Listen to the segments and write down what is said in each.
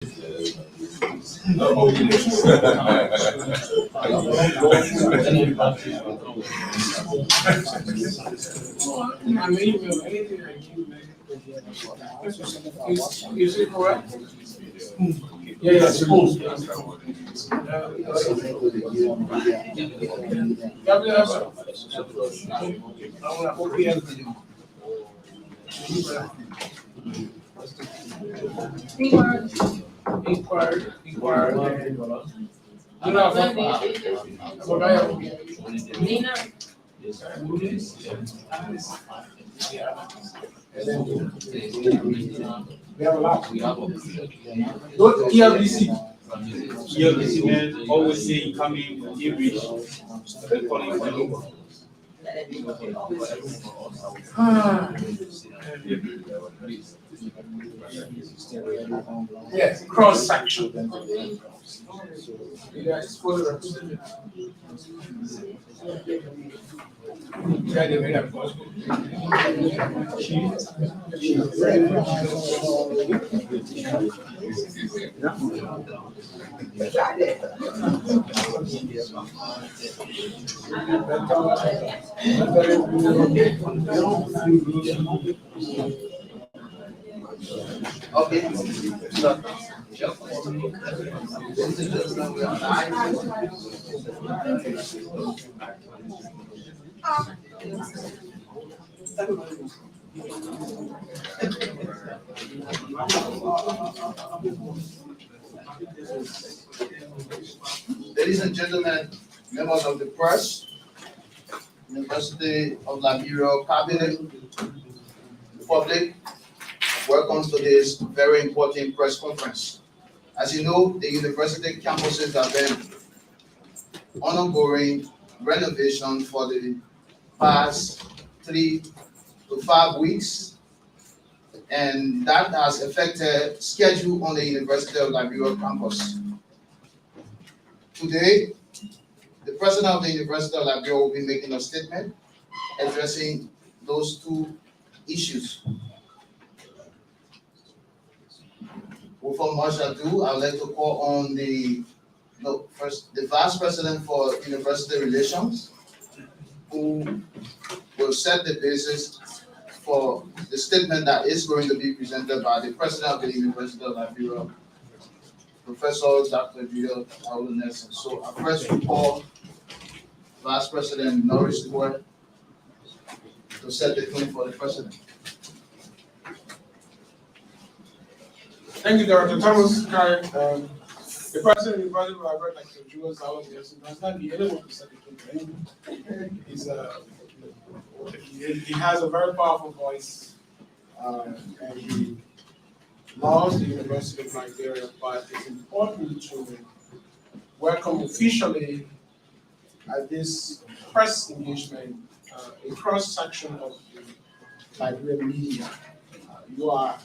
Is it correct? Yeah, yeah, supposed. Inquired. Nina. We have a lot. Don't ERBC. ELBC man always say coming English. They calling for you. Yes, cross section. Yes, fully represented. Yeah, they made up gospel. Okay. So, ladies and gentlemen, members of the press, University of Liberia Cabinet, the public, welcome to this very important press conference. As you know, the university campuses have been undergoing renovation for the past 3 to 5 weeks, and that has affected schedule on the University of Liberia campus. Today, the president of the University of Liberia will be making a statement addressing those two issues. Without much ado, I'd like to call on the vice president for university relations, who will set the basis for the statement that is going to be presented by the president of the University of Liberia, Professor Dr. Julia Nelson. So I first call Vice President Norris Stewart to set the tone for the president. Thank you, Dr. Thomas Kai. The president of the University of Liberia, Dr. Julia Nelson, does not need anyone to set the tone for him. He has a very powerful voice, and he loves the University of Liberia, but it's important to welcome officially at this press engagement a cross-section of the Liberian media. You are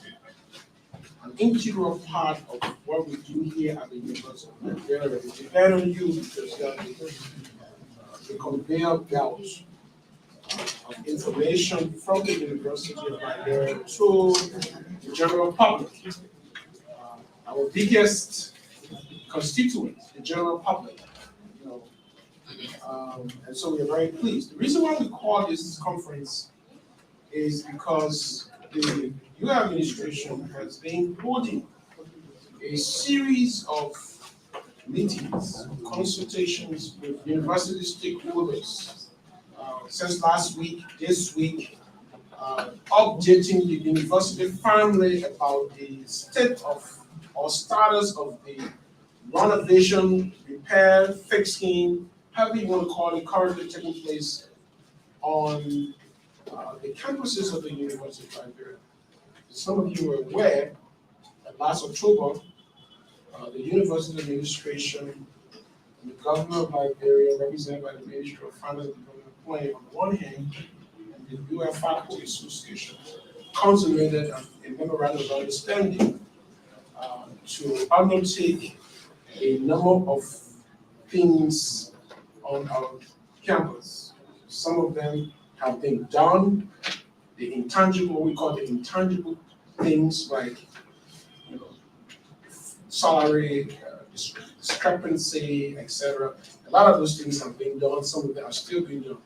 an integral part of what we do here at the University of Liberia. It depends on you because you are the conveyor belt of information from the University of Liberia to the general public. Our biggest constituent, the general public. And so we are very pleased. The reason why we call this conference is because the new administration has been holding a series of meetings, consultations with university stakeholders since last week, this week, updating the university family about the state of or status of the renovation, repair, fixing, however you want to call it, currently taking place on the campuses of the University of Liberia. Some of you are aware that last October, the university administration and the governor of Liberia, represented by the Ministry of Finance and Development Planning on one hand, and the UF Faculty Association, consummated a memorandum of understanding to undertake a number of things on our campus. Some of them have been done. The intangible, we call the intangible things like salary discrepancy, etc. A lot of those things have been done. Some of them are still being done.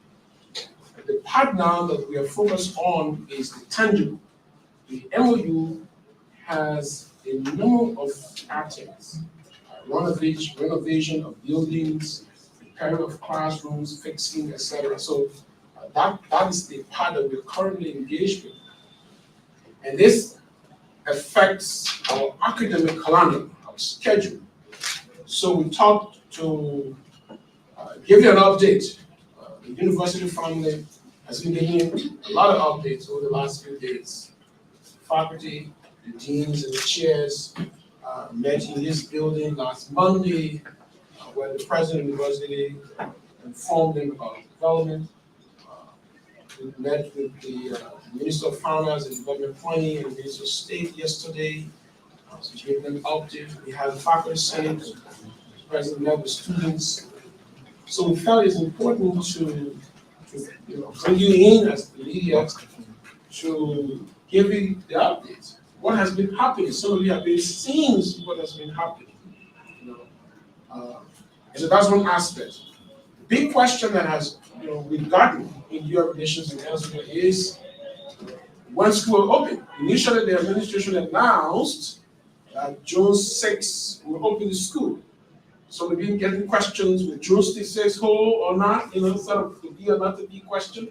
The part now that we are focused on is the tangible. The MOU has a number of items: renovation of buildings, repairing of classrooms, fixing, etc. So that is the part that we're currently engaged with. And this affects our academic calendar, our schedule. So we talked to give you an update. The university family has been giving a lot of updates over the last few days. Faculty, the deans and the chairs met in this building last Monday, where the president of the university informed them about development. We met with the Minister of Finance and Development Planning and the Minister of State yesterday to give them an update. We had the faculty senate, the president met with students. So we felt it's important to bring you in as the leader to give you the updates. What has been happening? Some of you have been seeing what has been happening. And so that's one aspect. The big question that has we've gotten in your relations and elsewhere is when school will open. Initially, the administration announced that June 6 will open the school. So we've been getting questions with June 6 whole or not, sort of to be or not to be question.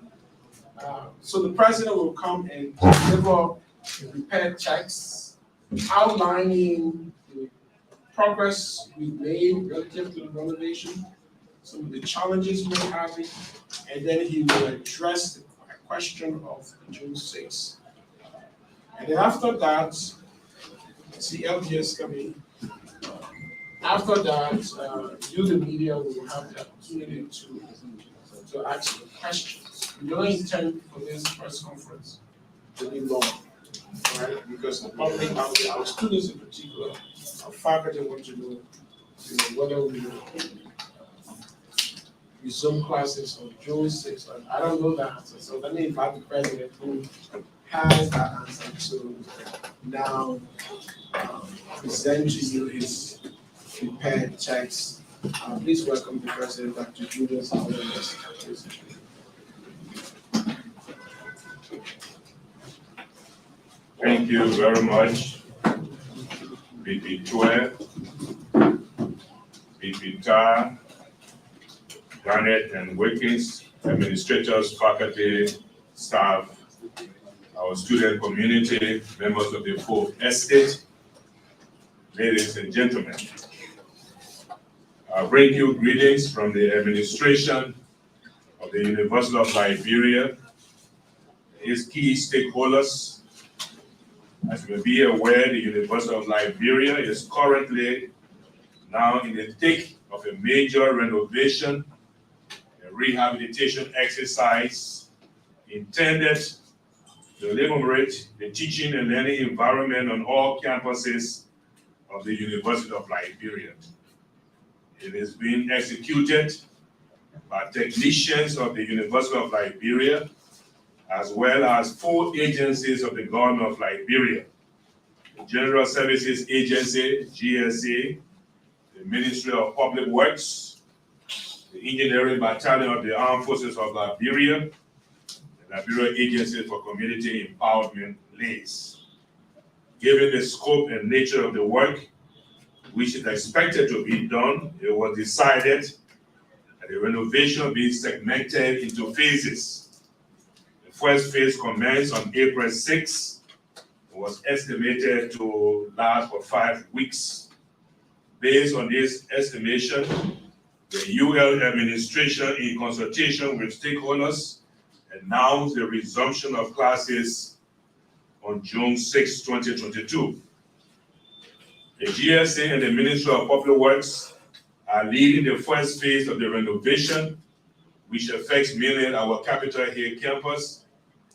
So the president will come and deliver prepared checks outlining the progress we've made relative to the renovation, some of the challenges we're having, and then he will address the question of June 6. And then after that, see LGS coming. After that, you, the media, will have the opportunity to ask questions. We don't intend for this press conference to be long, right? Because the public, our students in particular, our faculty want to know, whether we resume classes on June 6th. I don't know that answer, so let me invite the president who has that answer to now present to you his prepared checks. Please welcome the president, Dr. Julius. Thank you very much, VP Tue, VP Tar, Garnett and Wilkins, administrators, faculty, staff, our student community, members of the Fourth Estate, ladies and gentlemen. I bring you greetings from the administration of the University of Liberia, its key stakeholders. As you may be aware, the University of Liberia is currently now in the thick of a major renovation and rehabilitation exercise intended to eliminate the teaching and learning environment on all campuses of the University of Liberia. It is being executed by technicians of the University of Liberia, as well as 4 agencies of the government of Liberia: the General Services Agency, GSA, the Ministry of Public Works, the Engineering Battalion of the Armed Forces of Liberia, the Liberia Agency for Community Empowerment, LACE. Given the scope and nature of the work, which is expected to be done, it was decided that the renovation be segmented into phases. The first phase commenced on April 6. It was estimated to last for 5 weeks. Based on this estimation, the UL administration, in consultation with stakeholders, announced the resumption of classes on June 6, 2022. The GSA and the Ministry of Public Works are leading the first phase of the renovation, which affects mainly our Capitol Hill campus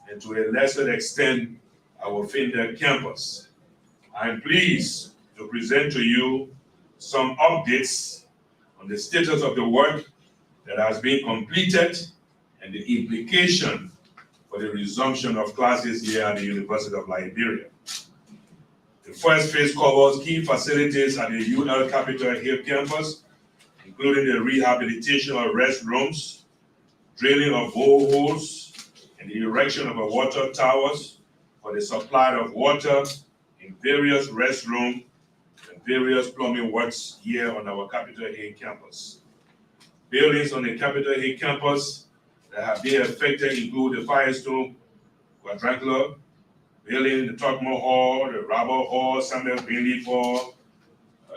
and to a lesser extent our Finder campus. I'm pleased to present to you some updates on the status of the work that has been completed and the implication for the resumption of classes here at the University of Liberia. The first phase covers key facilities at the UL Capitol Hill campus, including the rehabilitation of restrooms, drilling of boreholes, and the erection of water towers for the supply of water in various restrooms and various plumbing works here on our Capitol Hill campus. Buildings on the Capitol Hill campus that have been affected include the Firestone Quadrangular building, the Tuckmore Hall, the Robert Hall, Samuel Greenleaf Hall,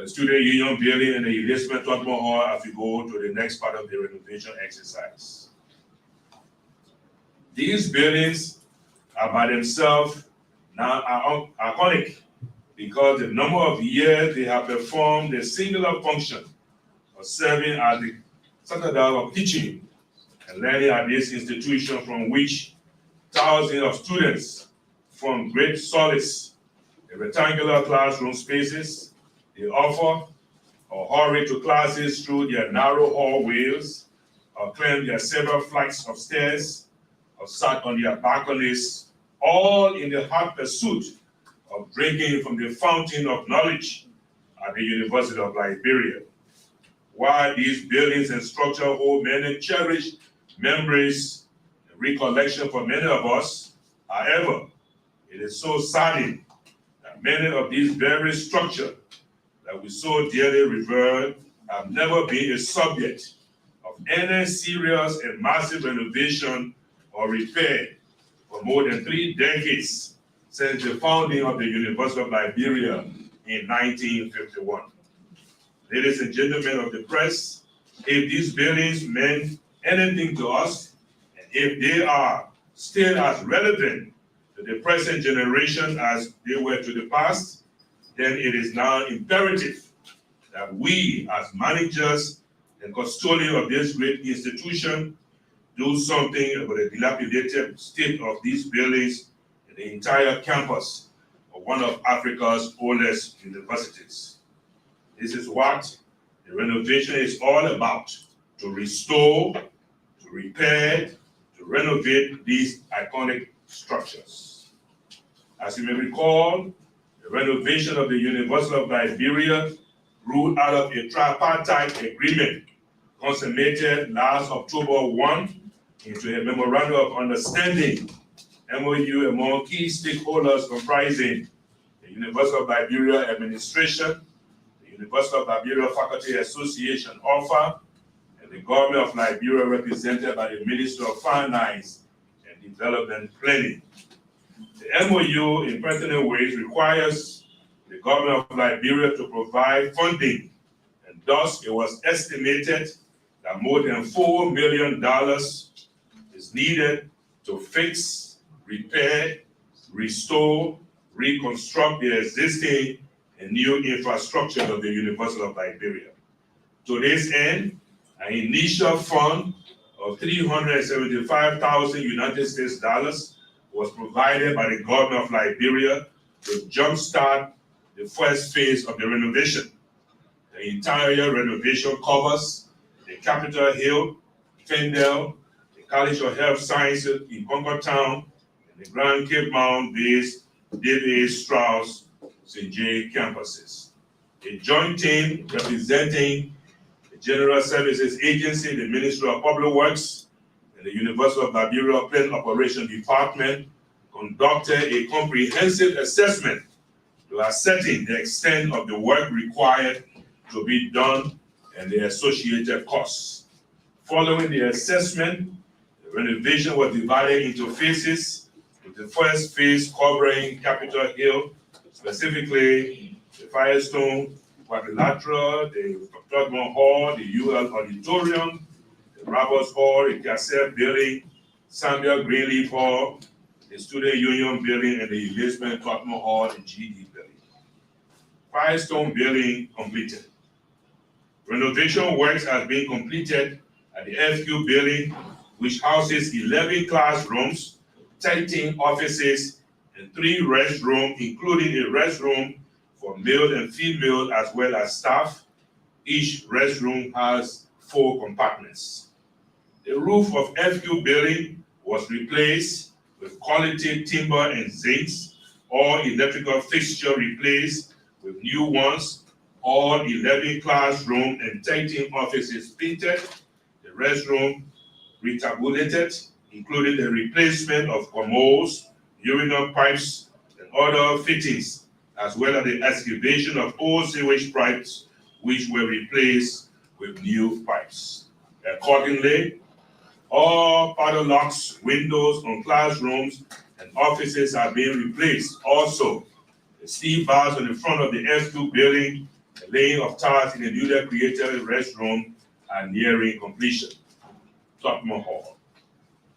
Student Union building, and the Elizabeth Tuckmore Hall as we go to the next part of the renovation exercise. These buildings are by themselves now iconic because the number of years they have performed the singular function of serving as the citadel of teaching and learning at this institution, from which thousands of students from great solace. The rectangular classroom spaces they offer, or hurry to classes through their narrow hallways, or climb their several flights of stairs, or sat on their balconies, all in the hot pursuit of drinking from the fountain of knowledge at the University of Liberia. While these buildings and structures hold many cherished memories and recollection for many of us, however, it is so saddening that many of these very structures that we so dearly revere have never been a subject of any serious and massive renovation or repair for more than 3 decades since the founding of the University of Liberia in 1951. Ladies and gentlemen of the press, if these buildings meant anything to us, and if they are still as relevant to the present generation as they were to the past, then it is now imperative that we, as managers and custodians of this great institution, do something about the dilapidated state of these buildings and the entire campus of one of Africa's oldest universities. This is what the renovation is all about: to restore, to repair, to renovate these iconic structures. As you may recall, the renovation of the University of Liberia grew out of a tripartite agreement consummated last October 1 into a memorandum of understanding, MOU, among key stakeholders comprising the University of Liberia administration, the University of Liberia Faculty Association, OFA, and the government of Liberia, represented by the Ministry of Finance and Development Planning. The MOU, in pertinent ways, requires the government of Liberia to provide funding, and thus it was estimated that more than $4 million is needed to fix, repair, restore, reconstruct the existing and new infrastructure of the University of Liberia. To this end, an initial fund of $375,000 United States dollars was provided by the government of Liberia to jumpstart the first phase of the renovation. The entire renovation covers the Capitol Hill, Fendel, the College of Health Sciences in Concord Town, and the Grand Cape Mountain-based David A. Strauss St. J. campuses. A joint team representing the General Services Agency, the Ministry of Public Works, and the University of Liberia Plan Operation Department conducted a comprehensive assessment to ascertain the extent of the work required to be done and the associated costs. Following the assessment, the renovation was divided into phases, with the first phase covering Capitol Hill, specifically the Firestone Quadrilateral, the Tuckmore Hall, the UL Auditorium, the Roberts Hall, the Cassette Building, Samuel Greenleaf Hall, the Student Union Building, and the Elizabeth Tuckmore Hall and GD Building. Firestone Building completed. Renovation works have been completed at the FQ Building, which houses 11 classrooms, 13 offices, and 3 restrooms, including a restroom for male and female as well as staff. Each restroom has 4 compartments. The roof of FQ Building was replaced with quality timber and zincs all electrical fixture replaced with new ones, all 11 classroom and 13 offices painted, the restroom retabulated, including the replacement of commodes, urinal pipes, and other fittings, as well as the excavation of old sewage pipes, which were replaced with new pipes. Accordingly, all padlocks, windows on classrooms and offices are being replaced. Also, the steel bars on the front of the S2 building, the laying of tiles in the newly created restroom are nearing completion. Tottenham Hall.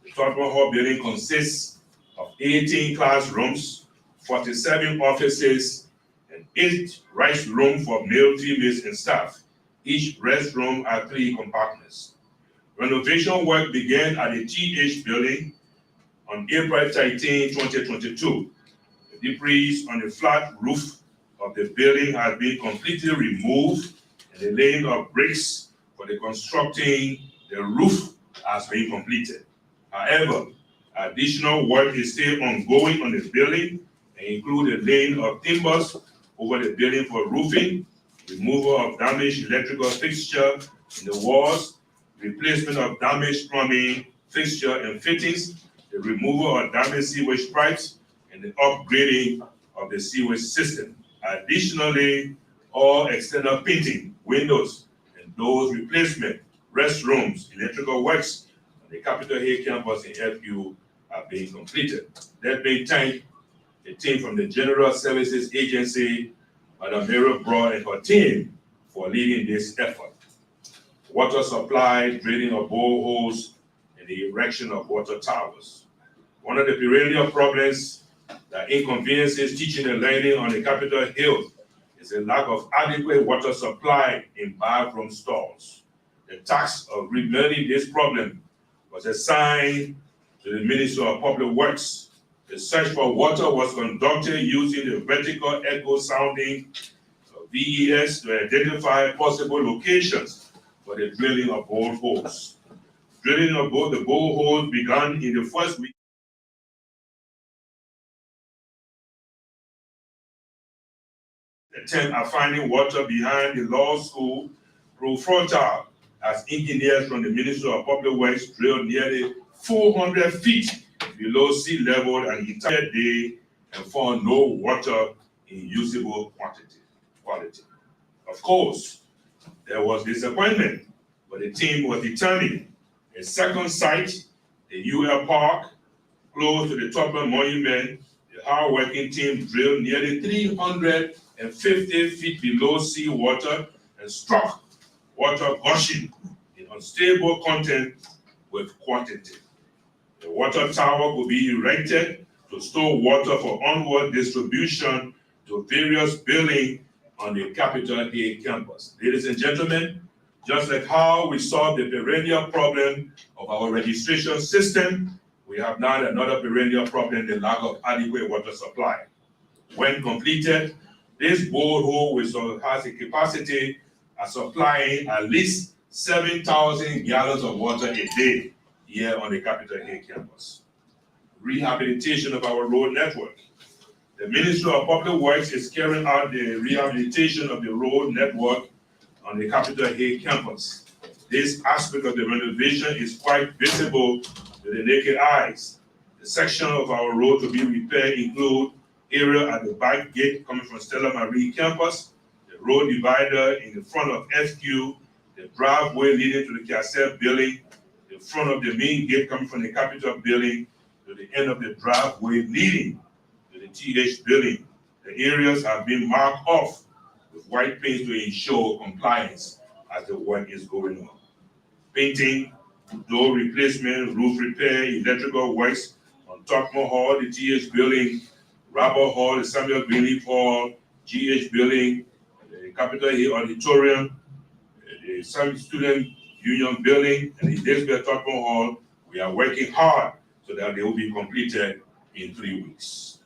The Tottenham Hall building consists of 18 classrooms, 47 offices, and 8 rest rooms for male, females, and staff. Each restroom has 3 compartments. Renovation work began at the TH building on April 13, 2022. The debris on the flat roof of the building has been completely removed, and the laying of bricks for the constructing the roof has been completed. However, additional work is still ongoing on the building and include the laying of timbers over the building for roofing, removal of damaged electrical fixture in the walls, replacement of damaged plumbing fixture and fittings, the removal of damaged sewage pipes, and the upgrading of the sewage system. Additionally, all external painting, windows, and doors replacement, restrooms, electrical works on the Capitol Hill campus in FU are being completed. That being thank the team from the General Services Agency, Madam Mary Broad and her team for leading this effort. Water supply, drilling of boreholes, and the erection of water towers. One of the perennial problems that inconveniences teaching and learning on the Capitol Hill is a lack of adequate water supply in bathroom stalls. The task of remedying this problem was assigned to the Ministry of Public Works. The search for water was conducted using the vertical echo sounding VES to identify possible locations for the drilling of boreholes. Drilling of both the boreholes began in the first week. Attempt at finding water behind the law school proved fertile as engineers from the Ministry of Public Works drilled nearly 400 feet below sea level an entire day and found no water in usable quality. Of course, there was disappointment, but the team was determined. A second site, the UL Park, close to the Topper Monument, the hard-working team drilled nearly 350 feet below sea water and struck water gushing in unstable content with quantity. The water tower will be erected to store water for onward distribution to various buildings on the Capitol Hill campus. Ladies and gentlemen, just like how we solved the perennial problem of our registration system, we have now another perennial problem, the lack of adequate water supply. When completed, this borehole has a capacity of supplying at least 7,000 gallons of water a day here on the Capitol Hill campus. Rehabilitation of our road network. The Ministry of Public Works is carrying out the rehabilitation of the road network on the Capitol Hill campus. This aspect of the renovation is quite visible to the naked eyes. The section of our road to be repaired include area at the back gate coming from Stella Marie campus, the road divider in the front of FQ, the driveway leading to the Cassell building, the front of the main gate coming from the Capitol building to the end of the driveway leading to the TH building. The areas have been marked off with white paint to ensure compliance as the work is going on. Painting, door replacement, roof repair, electrical works on Topmo Hall, the TH building, Rabble Hall, the Samuel Greenleaf Hall, GH building, the Capitol Hill Auditorium, the Student Union building, and the Elizabeth Topmo Hall. We are working hard so that they will be completed in 3 weeks.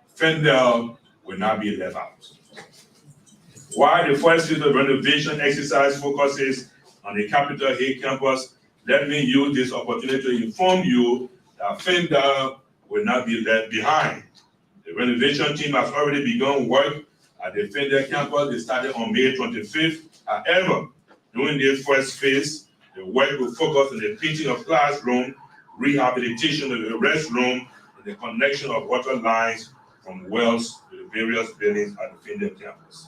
Fendel will not be left out. While the first phase of renovation exercise focuses on the Capitol Hill campus, let me use this opportunity to inform you that Fendel will not be left behind. The renovation team has already begun work at the Fender campus. They started on May 25th. However, during this first phase, the work will focus on the painting of classroom, rehabilitation of the restroom, and the connection of water lines from wells to the various buildings at the Fender campus.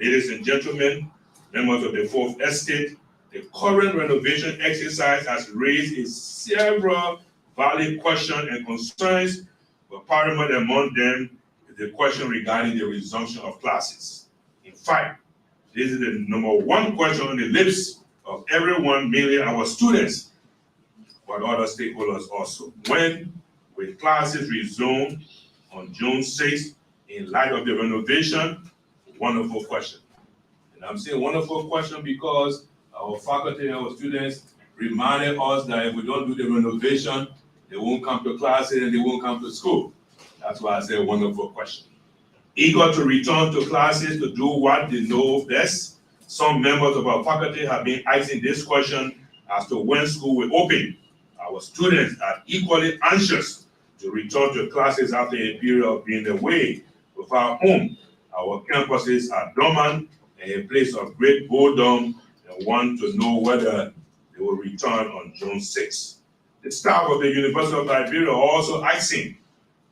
Ladies and gentlemen, members of the Fourth Estate, the current renovation exercise has raised several valid questions and concerns, but paramount among them is the question regarding the resumption of classes. In fact, this is the number one question on the lips of everyone, mainly our students, but other stakeholders also. When will classes resume on June 6th in light of the renovation? Wonderful question. And I'm saying wonderful question because our faculty and our students reminded us that if we don't do the renovation, they won't come to classes and they won't come to school. That's why I say wonderful question. Eager to return to classes to do what they know best, some members of our faculty have been asking this question as to when school will open. Our students are equally anxious to return to classes after a period of being away without home. Our campuses are dormant and a place of great boredom and want to know whether they will return on June 6th. The staff of the University of Liberia are also asking.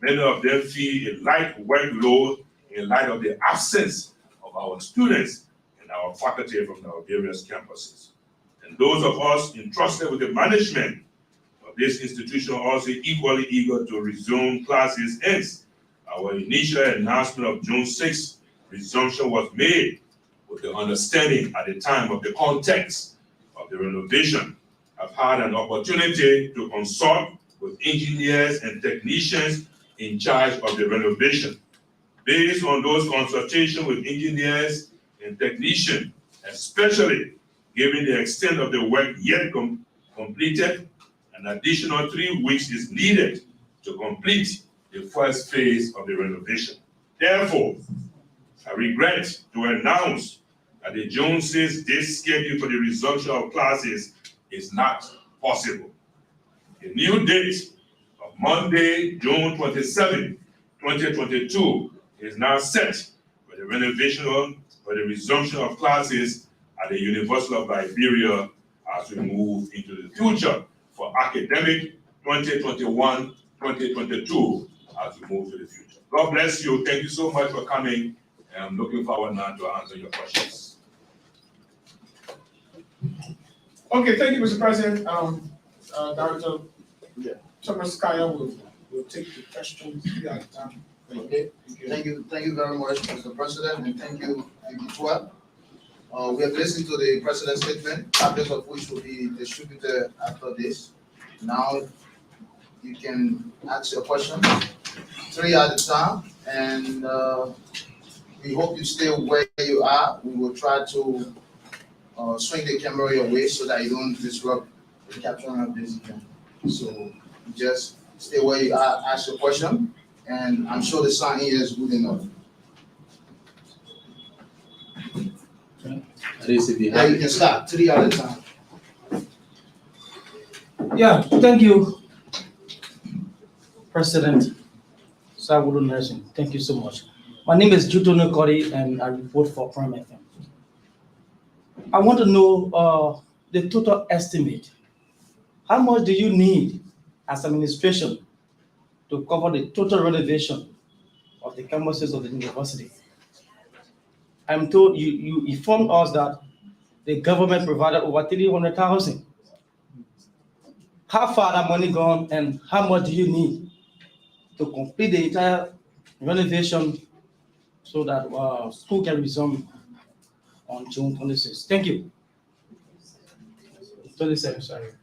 Many of them feel a light workload in light of the absence of our students and our faculty from our various campuses. And those of us entrusted with the management of this institution are also equally eager to resume classes. Hence, our initial announcement of June 6th resumption was made with the understanding at the time of the context of the renovation. I've had an opportunity to consult with engineers and technicians in charge of the renovation. Based on those consultations with engineers and technicians, especially given the extent of the work yet completed, an additional 3 weeks is needed to complete the first phase of the renovation. Therefore, I regret to announce that the June 6th date schedule for the resumption of classes is not possible. The new date of Monday, June 27, 2022 is now set for the resumption of classes at the University of Liberia as we move into the future for academic 2021-2022 as we move to the future. God bless you. Thank you so much for coming. And I'm looking forward now to answer your questions. Okay, thank you, Mr. President. Director Thomas Kaya will take the questions at a time. Okay, thank you very much, Mr. President, and thank you, Ibitwa. We have listened to the President's statement, copies of which will be distributed after this. Now, you can ask your questions 3 at a time, and we hope you stay where you are. We will try to swing the camera your way so that you don't disrupt the capturing of this event. So just stay where you are, ask your question, and I'm sure the sound here is good enough. Yeah, you can start 3 at a time. Yeah, thank you, President Sawulu Nursing. Thank you so much. My name is Jutono Kori, and I report for Prime FM. I want to know the total estimate. How much do you need as administration to cover the total renovation of the campuses of the university? I'm told you informed us that the government provided over 300,000. How far that money gone, and how much do you need to complete the entire renovation so that school can resume on June 26th? Thank you. 27, sorry.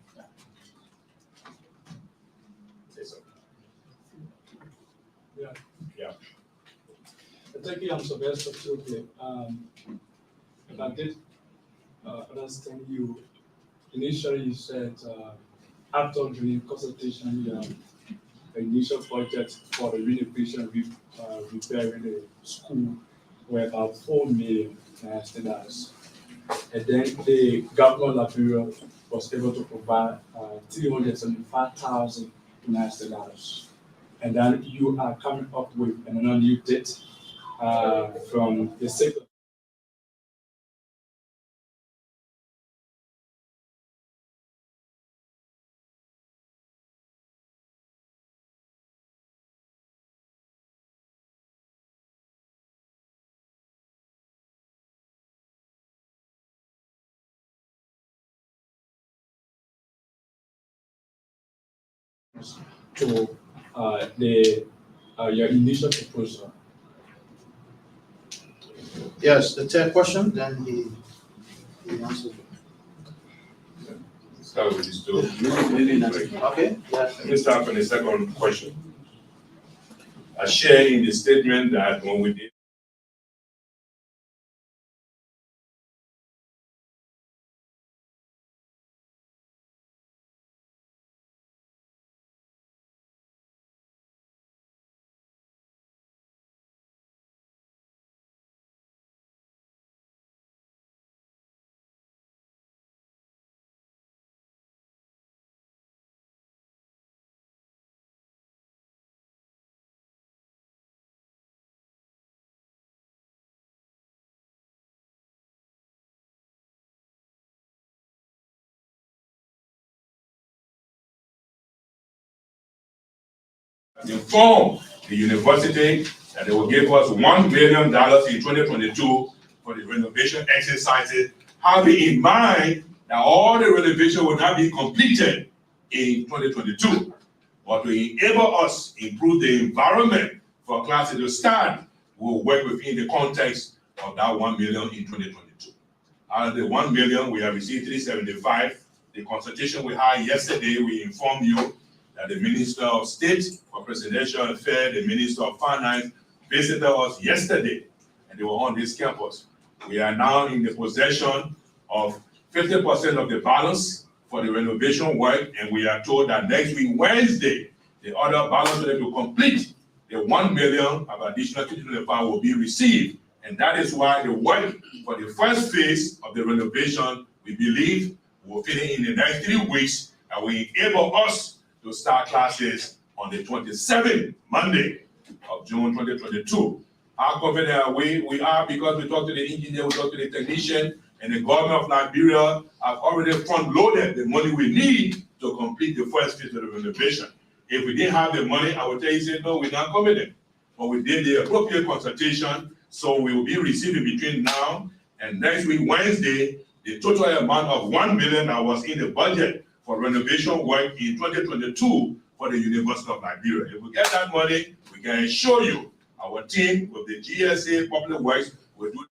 Yeah. Thank you, I'm Sylvester Chukle. If I did understand you, initially you said after doing consultation, you have the initial budget for the renovation repairing the school were about $4 million. And then the government of Liberia was able to provide $375,000. and then you are coming up with another new date from the sector. To the your initial proposal. Yes, the third question, then he answered. Start with these two. Okay, yeah. Let me start from the second question. I share in the statement that when we did inform the university that they will give us $1 million in 2022 for the renovation exercises, having in mind that all the renovation will not be completed in 2022. But to enable us improve the environment for classes to start, we will work within the context of that 1 million in 2022. Out of the 1 million, we have received 375. The consultation we had yesterday, we informed you that the Minister of State for Presidential Affairs, the Minister of Finance visited us yesterday, and they were on this campus. We are now in the possession of 50% of the balance for the renovation work, and we are told that next week, Wednesday, the other balance to complete the 1 million of additional 225 will be received. And that is why the work for the first phase of the renovation, we believe, will finish in the next 3 weeks, and will enable us to start classes on the 27th, Monday of June 2022. How confident are we? We are, because we talked to the engineer, we talked to the technician, and the government of Liberia have already front-loaded the money we need to complete the first phase of the renovation. If we didn't have the money, I would tell you, say, no, we're not committed. But we did the appropriate consultation, so we will be receiving between now and next week, Wednesday, the total amount of 1 million that was in the budget for renovation work in 2022 for the University of Liberia. If we get that money, we can assure you our team with the GSA Public Works will do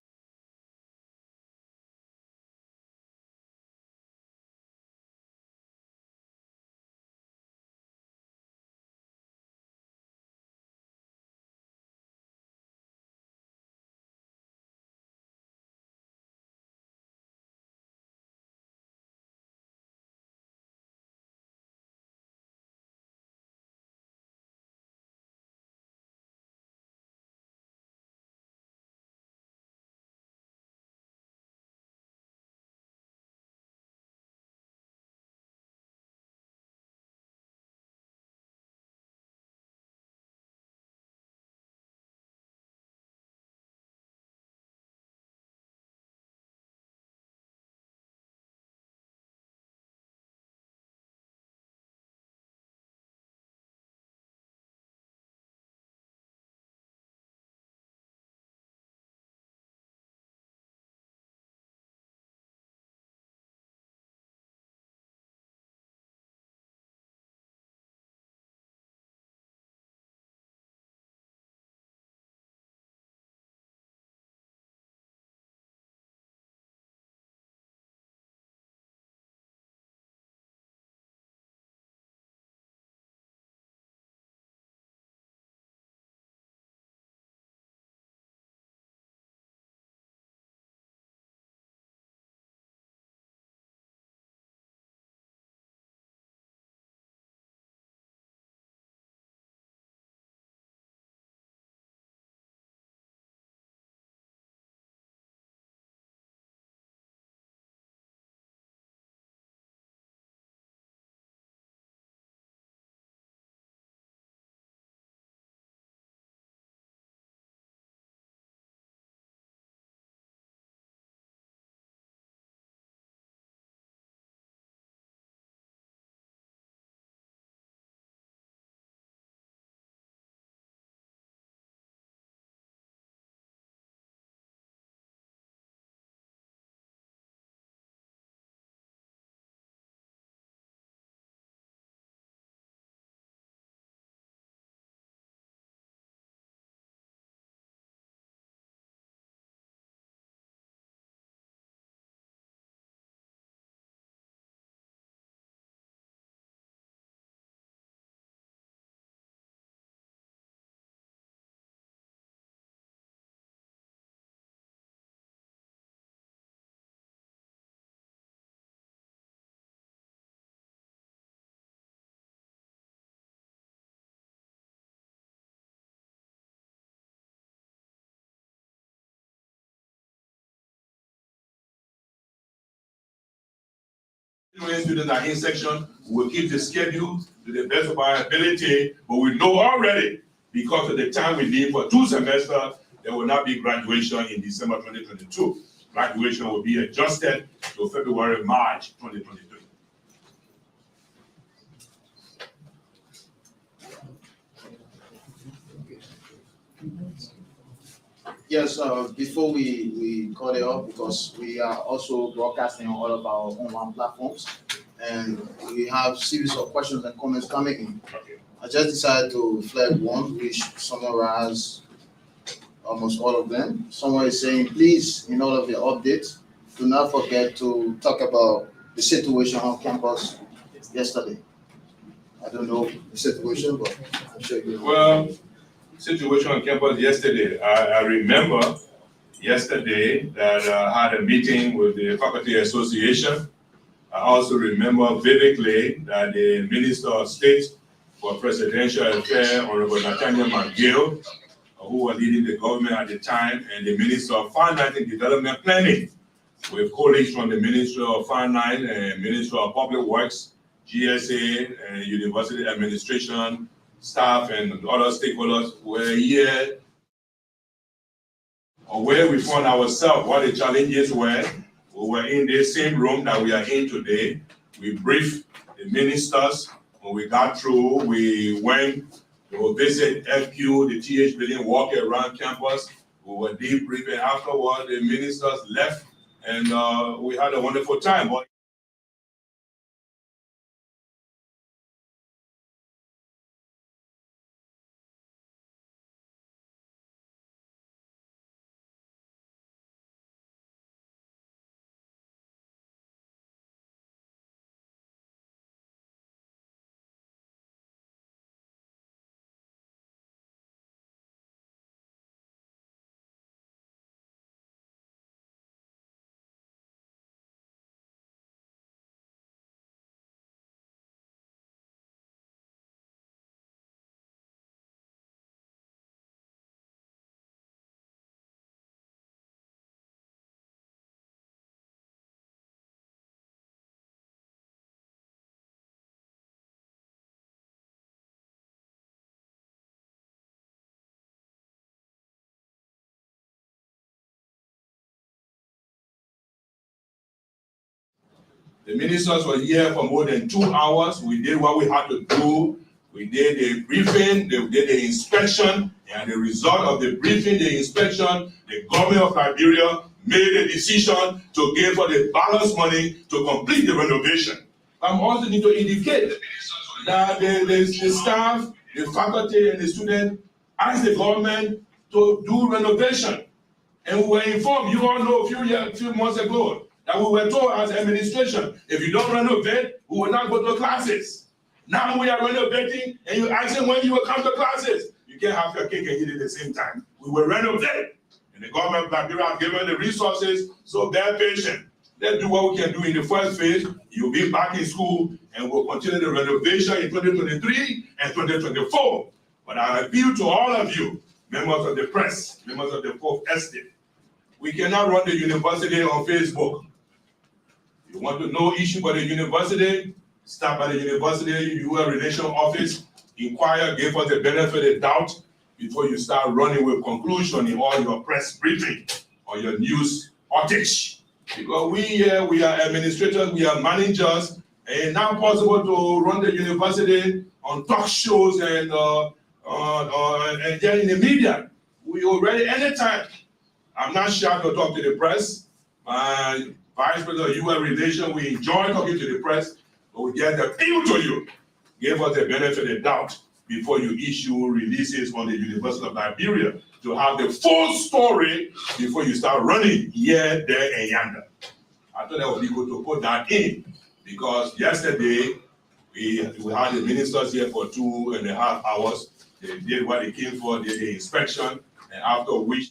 When students are in section, we will keep the schedule to the best of our ability, but we know already, because of the time we need for 2 semesters, there will not be graduation in December 2022. Graduation will be adjusted to February, March 2023. Yes, before we cut it off, because we are also broadcasting on all of our online platforms, and we have series of questions and comments coming in. I just decided to flag one, which summarize almost all of them. Someone is saying, please, in all of the updates, do not forget to talk about the situation on campus yesterday. I don't know the situation, but I'm sure you know. Well, situation on campus yesterday, I remember yesterday that I had a meeting with the Faculty Association. I also remember vividly that the Minister of State for Presidential Affairs, Honorable Nathaniel McGill, who was leading the government at the time, and the Minister of Finance and Development Planning, with colleagues from the Ministry of Finance and Ministry of Public Works, GSA, and University Administration, staff, and other stakeholders were here, or where we found ourselves, what the challenges were. We were in the same room that we are in today. We briefed the ministers. When we got through, we went to visit FQ, the TH building, walk around campus. We were debriefing. Afterward, the ministers left, and we had a wonderful time. But the ministers were here for more than 2 hours. We did what we had to do. We did a briefing, they did the inspection, and the result of the briefing, the inspection, the government of Liberia made a decision to give for the balance money to complete the renovation. I'm also need to indicate that the staff, the faculty, and the students asked the government to do renovation. And we were informed, you all know a few months ago, that we were told as administration, if you don't renovate, we will not go to classes. Now we are renovating, and you're asking when you will come to classes. You can't have your cake and eat it at the same time. We will renovate. And the government of Liberia have given the resources, so bear patient. Let's do what we can do in the first phase. You'll be back in school, and we'll continue the renovation in 2023 and 2024. But I appeal to all of you, members of the press, members of the Fourth Estate, we cannot run the university on Facebook. You want to know issue about the university, stop by the university, UN Relation Office, inquire, give us the benefit of the doubt before you start running with conclusion in all your press briefing or your news outage. Because we are administrators, we are managers, and it's not possible to run the university on talk shows and then in the media. We already, anytime. I'm not shy to talk to the press. My Vice President of UN Relation, we enjoy talking to the press, but we get the appeal to you. Give us the benefit of the doubt before you issue releases on the University of Liberia to have the full story before you start running here, there, and yonder. I thought that would be good to put that in, because yesterday we had the ministers here for 2.5 hours. They did what they came for, did the inspection, and after which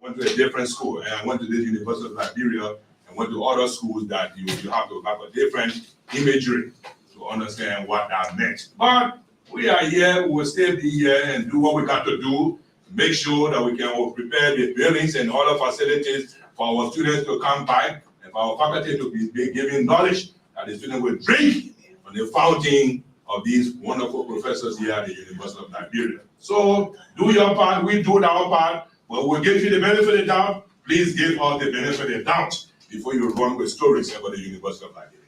went to a different school, and I went to this University of Liberia and went to other schools that you have to have a different imagery to understand what that meant. But we are here, we will still be here and do what we got to do, make sure that we can prepare the buildings and other facilities for our students to come by and for our faculty to be giving knowledge that the students will drink from the fountain of these wonderful professors here at the University of Liberia. So do your part, we do our part, but we'll give you the benefit of the doubt. Please give us the benefit of the doubt before you run with stories about the University of Liberia.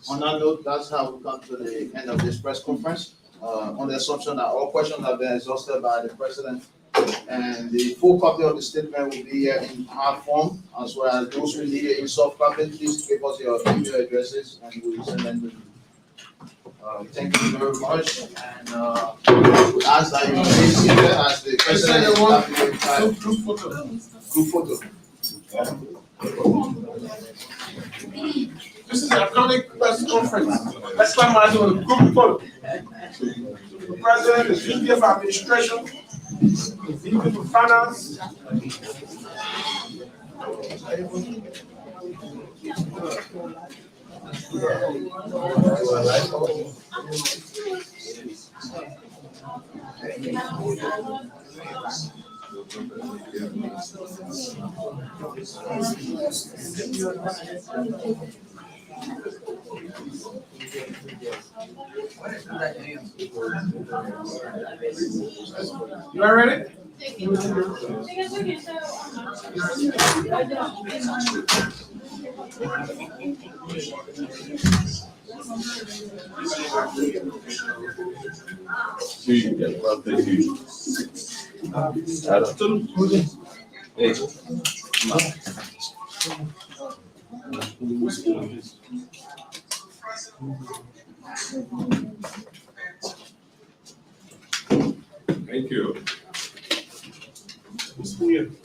On that note, that's how we come to the end of this press conference. On the assumption that all questions have been exhausted by the president, and the full copy of the statement will be here in hard form, as well as those who need it in soft copy. Please give us your email addresses and we will send them to you. Thank you very much, and we ask that you please sit there as the president is happy group photo. This is an economic press conference. Let's start my group photo. The president, the VP of administration, the VP of finance. You all ready? Thank you. It's weird.